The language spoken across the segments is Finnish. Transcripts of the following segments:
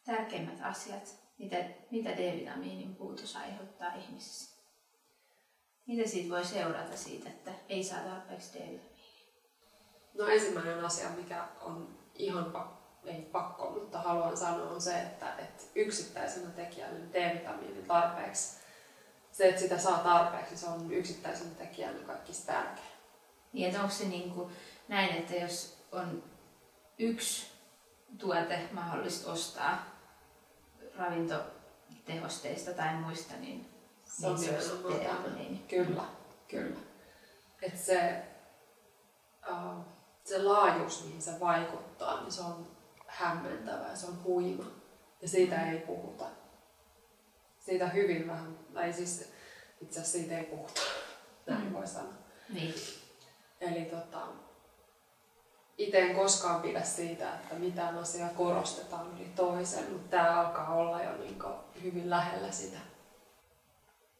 tärkeimmät asiat, mitä D-vitamiinin puutos aiheuttaa ihmisissä? Mitä siitä voi seurata siitä, että ei saa tarpeeksi D-vitamiinia? No ensimmäinen asia, mikä on ihan ei pakko, mutta haluan sanoa, on se, että yksittäisenä tekijänä D-vitamiinin tarpeeksi, se, että sitä saa tarpeeksi, se on yksittäisenä tekijänä kaikista tärkeä. Niin, että onko se näin, että jos on yksi tuote mahdollista ostaa ravintotehosteista tai muista, niin se on D-vitamiini. Kyllä. Että se laajuus, mihin se vaikuttaa, niin se on hämmentävä ja se on huima. Ja siitä ei puhuta. Siitä hyvin vähän, tai siis itse asiassa siitä ei puhuta, näin voi sanoa. Niin. Eli itse en koskaan pidä siitä, että mitään asiaa korostetaan yli toisen, mutta tämä alkaa olla jo hyvin lähellä sitä.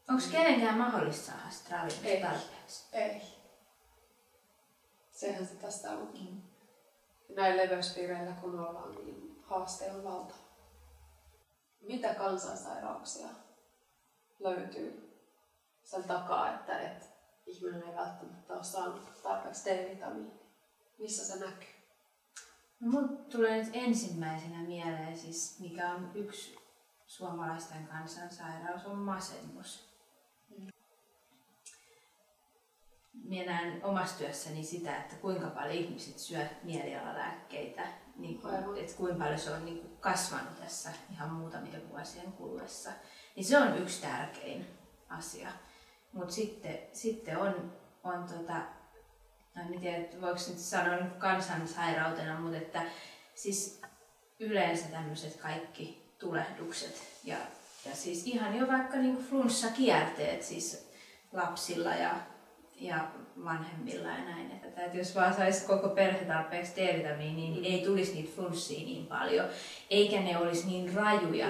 Onko kenenkään mahdollista saada sitä ravinnosta tarpeeksi? Ei. Sehän se tästä onkin. Näin leveyspiireillä kun ollaan, niin haaste on valtava. Mitä kansansairauksia löytyy sen takaa, että ihminen ei välttämättä ole saanut tarpeeksi D-vitamiinia? Missä se näkyy? No, mun tulee nyt ensimmäisenä mieleen, siis, mikä on yksi suomalaisten kansansairaus, on masennus. Minä näen omassa työssäni sitä, että kuinka paljon ihmiset syö mielialalääkkeitä, että kuinka paljon se on kasvanut tässä ihan muutamien vuosien kuluessa. Niin se on yksi tärkein asia. Mutta sitten on en tiedä, voiko nyt sanoa kansansairautena, mutta että siis yleensä tämmöiset kaikki tulehdukset ja siis ihan jo vaikka flunssakierteet siis lapsilla ja vanhemmilla ja näin. Että jos vaan saisi koko perhe tarpeeksi D-vitamiinia, niin ei tulisi niitä flunssia niin paljon, eikä ne olisi niin rajuja.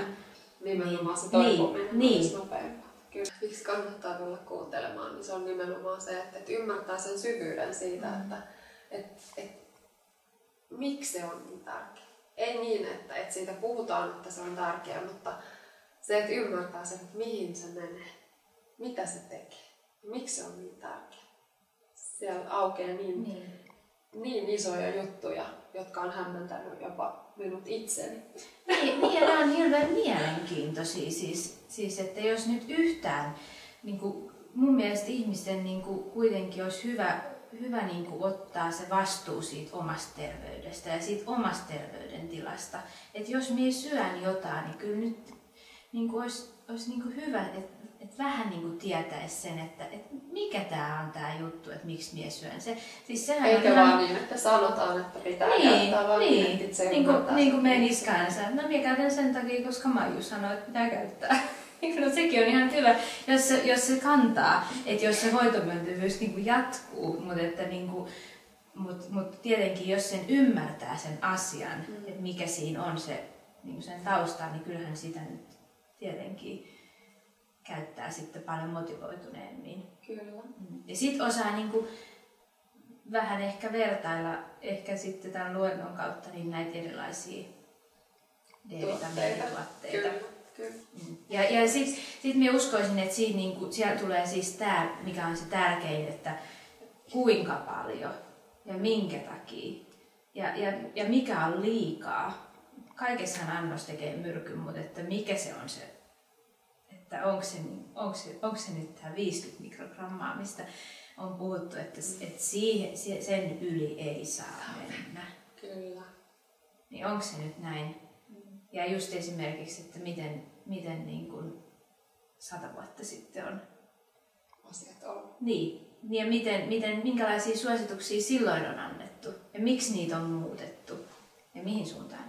Nimenomaan se toipuminen olisi nopeampaa. Kyllä. Miksi kannattaa tulla kuuntelemaan, niin se on nimenomaan se, että ymmärtää sen syvyyden siitä, että miksi se on niin tärkeä. Ei niin, että siitä puhutaan, että se on tärkeä, mutta se, että ymmärtää sen, että mihin se menee, mitä se tekee, miksi se on niin tärkeä. Siellä aukeaa niin isoja juttuja, jotka on hämmentänyt jopa minut itseni. Niin, ja ne on hirveän mielenkiintoisia. Siis, että jos nyt yhtään, mun mielestä ihmisten kuitenkin olisi hyvä ottaa se vastuu siitä omasta terveydestä ja siitä omasta terveydentilasta. Että jos minä syön jotain, niin kyllä nyt olisi hyvä, että vähän tietäisi sen, että mikä tämä on tämä juttu, että miksi minä syön se. Siis eikä on vaan niin, että sanotaan, että pitää käyttää, vaan niin, itse niin kuin meidän iskä sanoo, no minä käytän sen takia, koska Maiju sanoi, että pitää käyttää. No sekin on ihan hyvä, jos se kantaa, että jos se hoitomyöntyvyys jatkuu, mutta tietenkin jos sen ymmärtää sen asian, että mikä siinä on se, sen tausta, niin kyllähän sitä nyt tietenkin käyttää sitten paljon motivoituneemmin. Kyllä. Ja sitten osaa vähän ehkä vertailla ehkä sitten tämän luennon kautta niin näitä erilaisia D-vitamiinituotteita. Kyllä. Ja sit minä uskoisin, että siellä tulee siis tämä, mikä on se tärkein, että kuinka paljon ja minkä takia ja mikä on liikaa. Kaikessahan annos tekee myrkyn, mutta että mikä se on se, että onko se nyt tämä 50 mikrogrammaa, mistä on puhuttu, että sen yli ei saa mennä. Kyllä. Niin onko se nyt näin? Ja just esimerkiksi, että miten 100 vuotta sitten on asiat ollut. Niin. Ja minkälaisia suosituksia silloin on annettu ja miksi niitä on muutettu ja mihin suuntaan